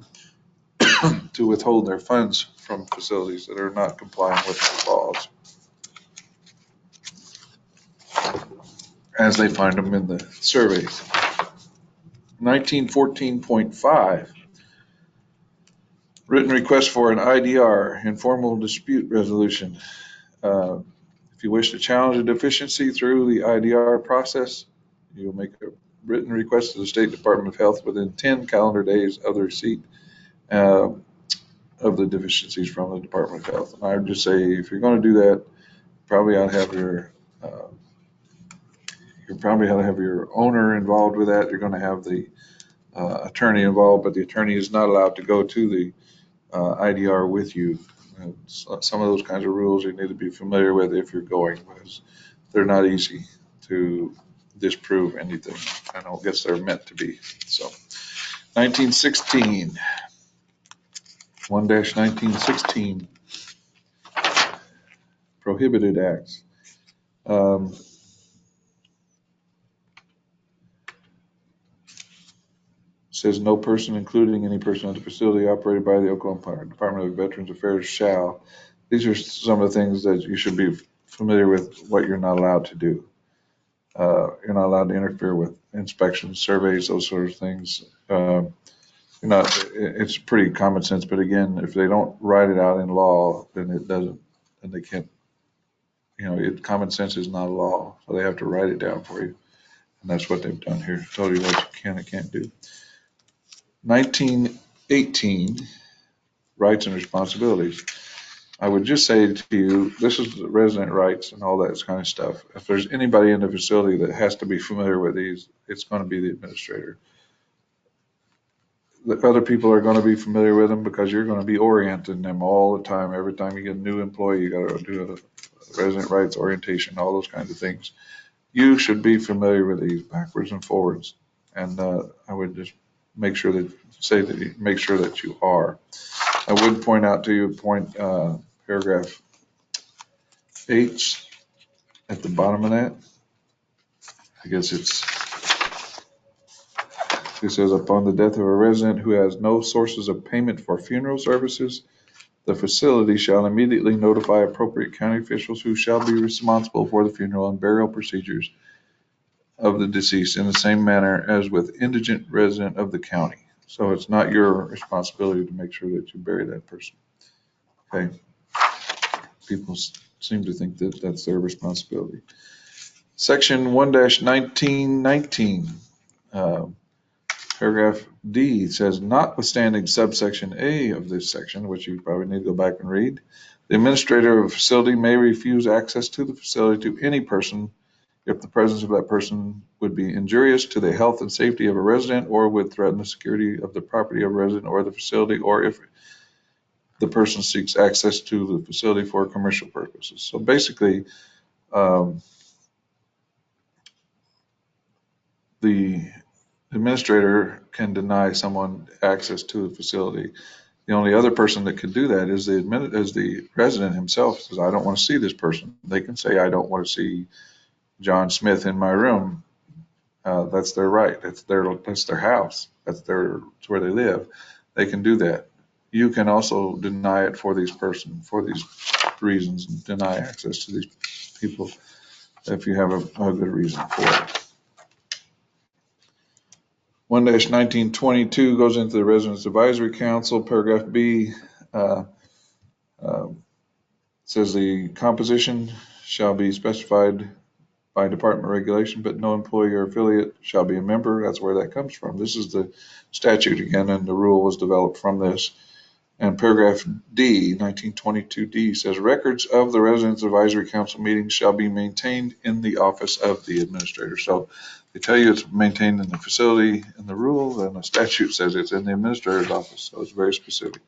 to withhold their funds from facilities that are not complying with the laws. as they find them in the surveys. 1914.5, written request for an IDR, informal dispute resolution. If you wish to challenge a deficiency through the IDR process, you'll make a written request to the State Department of Health within 10 calendar days of the receipt of the deficiencies from the Department of Health. And I would just say, if you're going to do that, probably ought to have you probably ought to have your owner involved with that. You're going to have the attorney involved, but the attorney is not allowed to go to the IDR with you. And some of those kinds of rules you need to be familiar with if you're going, because they're not easy to disprove anything. I don't guess they're meant to be. So 1916, 1-1916, prohibited acts. Says no person, including any person at the facility operated by the Oklahoma Department of Veterans Affairs shall. These are some of the things that you should be familiar with, what you're not allowed to do. You're not allowed to interfere with inspections, surveys, those sort of things. It's pretty common sense, but again, if they don't write it out in law, then it doesn't, and they can't, common sense is not a law, so they have to write it down for you. And that's what they've done here. Tell you what you can and can't do. 1918, rights and responsibilities. I would just say to you, this is the resident rights and all that kind of stuff. If there's anybody in the facility that has to be familiar with these, it's going to be the administrator. The other people are going to be familiar with them because you're going to be orienting them all the time. Every time you get a new employee, you got to do a resident rights orientation, all those kinds of things. You should be familiar with these backwards and forwards. And I would just make sure that you are. I would point out to you paragraph H at the bottom of that. I guess it says, upon the death of a resident who has no sources of payment for funeral services, the facility shall immediately notify appropriate county officials who shall be responsible for the funeral and burial procedures of the deceased in the same manner as with indigent resident of the county. So it's not your responsibility to make sure that you bury that person. Okay. People seem to think that that's their responsibility. Section 1-1919, paragraph D says, notwithstanding subsection A of this section, which you probably need to go back and read, the administrator of a facility may refuse access to the facility to any person if the presence of that person would be injurious to the health and safety of a resident or would threaten the security of the property of a resident or the facility, or if the person seeks access to the facility for commercial purposes. So basically, the administrator can deny someone access to the facility. The only other person that could do that is the resident himself. Says, I don't want to see this person. They can say, I don't want to see John Smith in my room. That's their right. That's their house. That's where they live. They can do that. You can also deny it for these reasons, deny access to these people if you have a good reason for it. 1-1922 goes into the Residents Advisory Council. Paragraph B says the composition shall be specified by department regulation, but no employee or affiliate shall be a member. That's where that comes from. This is the statute again, and the rule was developed from this. And paragraph D, 1922D, says records of the Residents Advisory Council meetings shall be maintained in the office of the administrator. So they tell you it's maintained in the facility in the rule, and the statute says it's in the administrator's office. So it's very specific.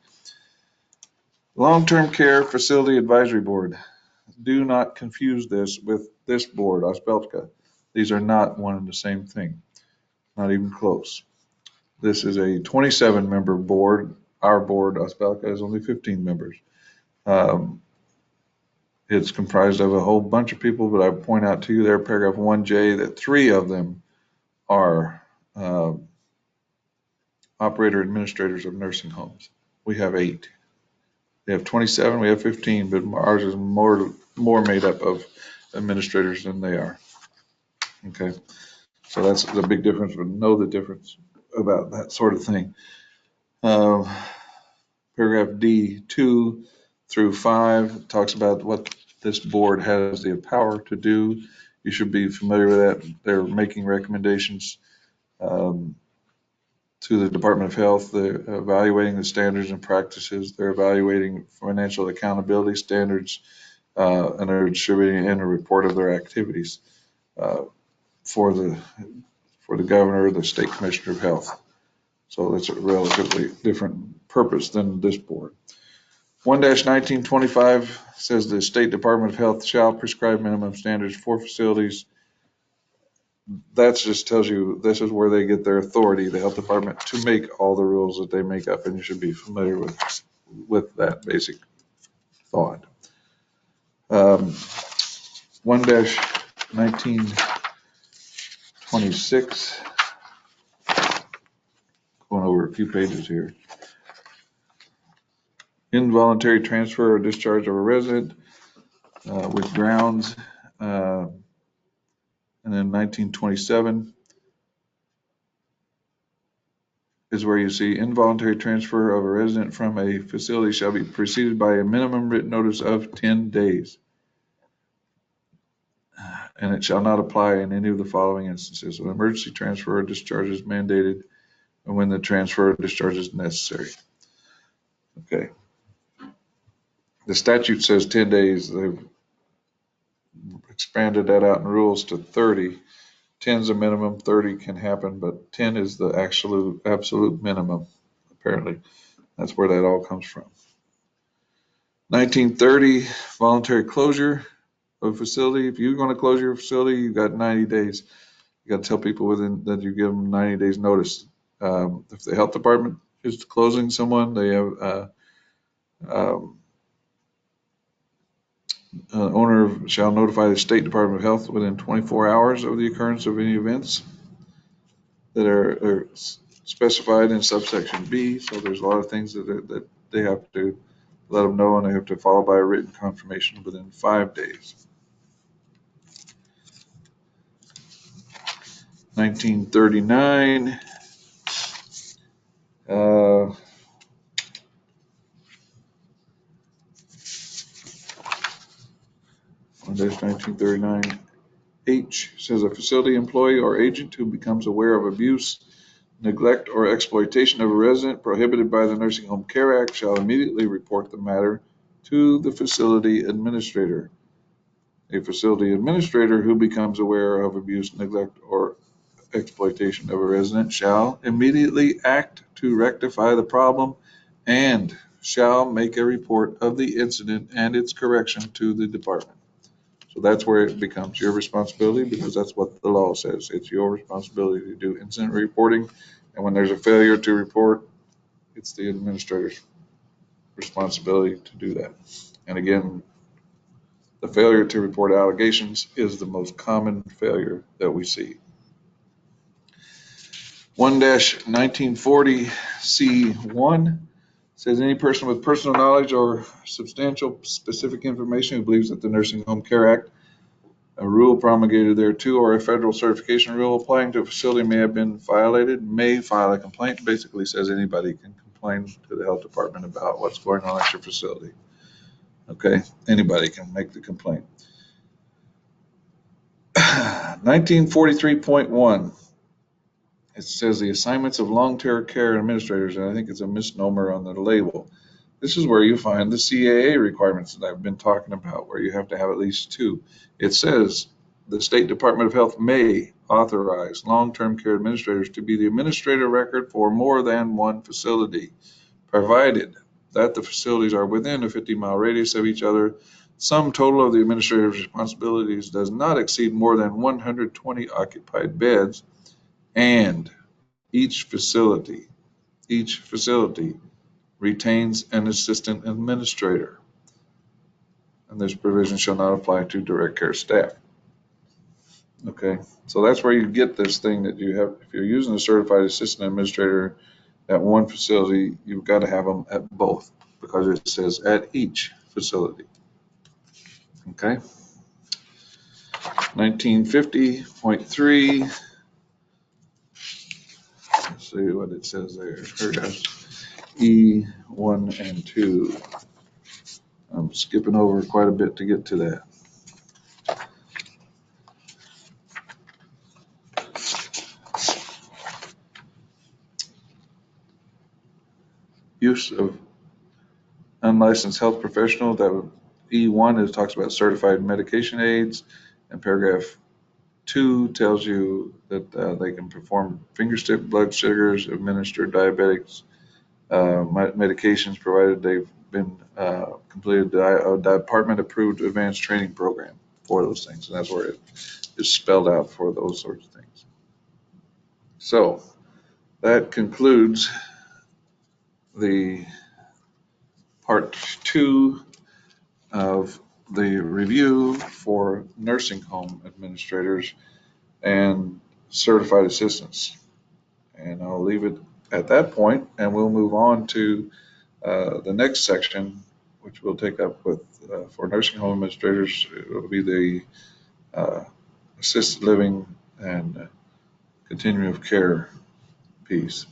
Long-term care facility advisory board. Do not confuse this with this board, OSPELCA. These are not one and the same thing, not even close. This is a 27-member board. Our board, OSPELCA, is only 15 members. It's comprised of a whole bunch of people, but I point out to you there, paragraph 1J, that 3 of them are operator administrators of nursing homes. We have 8. They have 27, we have 15, but ours is more made up of administrators than they are. Okay, so that's the big difference. We know the difference about that sort of thing. Paragraph D, 2 through 5 talks about what this board has the power to do. You should be familiar with that. They're making recommendations to the Department of Health. They're evaluating the standards and practices. They're evaluating financial accountability standards, and they're distributing in a report of their activities for the governor, the state commissioner of health. So it's a relatively different purpose than this board. 1-1925 says the State Department of Health shall prescribe minimum standards for facilities. That just tells you this is where they get their authority, the health department, to make all the rules that they make up, and you should be familiar with that basic thought. 1-1926, going over a few pages here. Involuntary transfer or discharge of a resident with grounds. And then 1927 is where you see involuntary transfer of a resident from a facility shall be preceded by a minimum written notice of 10 days. And it shall not apply in any of the following instances. An emergency transfer or discharge is mandated, and when the transfer or discharge is necessary. Okay. The statute says 10 days. They've expanded that out in rules to 30. 10 is a minimum, 30 can happen, but 10 is the absolute minimum, apparently. That's where that all comes from. 1930, voluntary closure of a facility. If you're going to close your facility, you've got 90 days. You got to tell people that you give them 90 days notice. If the health department is closing someone, they have owner shall notify the State Department of Health within 24 hours of the occurrence of any events that are specified in subsection B. So there's a lot of things that they have to let them know, and they have to follow by a written confirmation within 5 days. 1939. 1939 H says a facility employee or agent who becomes aware of abuse, neglect, or exploitation of a resident prohibited by the Nursing Home Care Act shall immediately report the matter to the facility administrator. A facility administrator who becomes aware of abuse, neglect, or exploitation of a resident shall immediately act to rectify the problem and shall make a report of the incident and its correction to the department. So that's where it becomes your responsibility, because that's what the law says. It's your responsibility to do incident reporting, and when there's a failure to report, it's the administrator's responsibility to do that. And again, the failure to report allegations is the most common failure that we see. 1-1940 C1 says any person with personal knowledge or substantial specific information who believes that the Nursing Home Care Act, a rule promulgated thereto, or a federal certification rule applying to a facility may have been violated, may file a complaint. Basically says anybody can complain to the health department about what's going on at your facility. Okay, anybody can make the complaint. 1943.1. It says the assignments of long-term care administrators, and I think it's a misnomer on the label. This is where you find the CAA requirements that I've been talking about, where you have to have at least 2. It says the State Department of Health may authorize long-term care administrators to be the administrative record for more than one facility, provided that the facilities are within a 50-mile radius of each other. Sum total of the administrative responsibilities does not exceed more than 120 occupied beds, and each facility retains an assistant administrator. And this provision shall not apply to direct care staff. Okay, so that's where you get this thing that you have. If you're using a certified assistant administrator at one facility, you've got to have them at both, because it says at each facility. Okay. 1950.3. Let's see what it says there. Paragraphs E1 and 2. I'm skipping over quite a bit to get to that. Use of unlicensed health professional. That would, E1 is talks about certified medication aids, and paragraph 2 tells you that they can perform finger stick blood sugars, administer diabetics medications provided they've been completed a department approved advanced training program for those things, and that's where it is spelled out for those sorts of things. So that concludes the part 2 of the review for nursing home administrators and certified assistants. And I'll leave it at that point, and we'll move on to the next section, which we'll take up with for nursing home administrators. It will be the assisted living and continuum of care piece.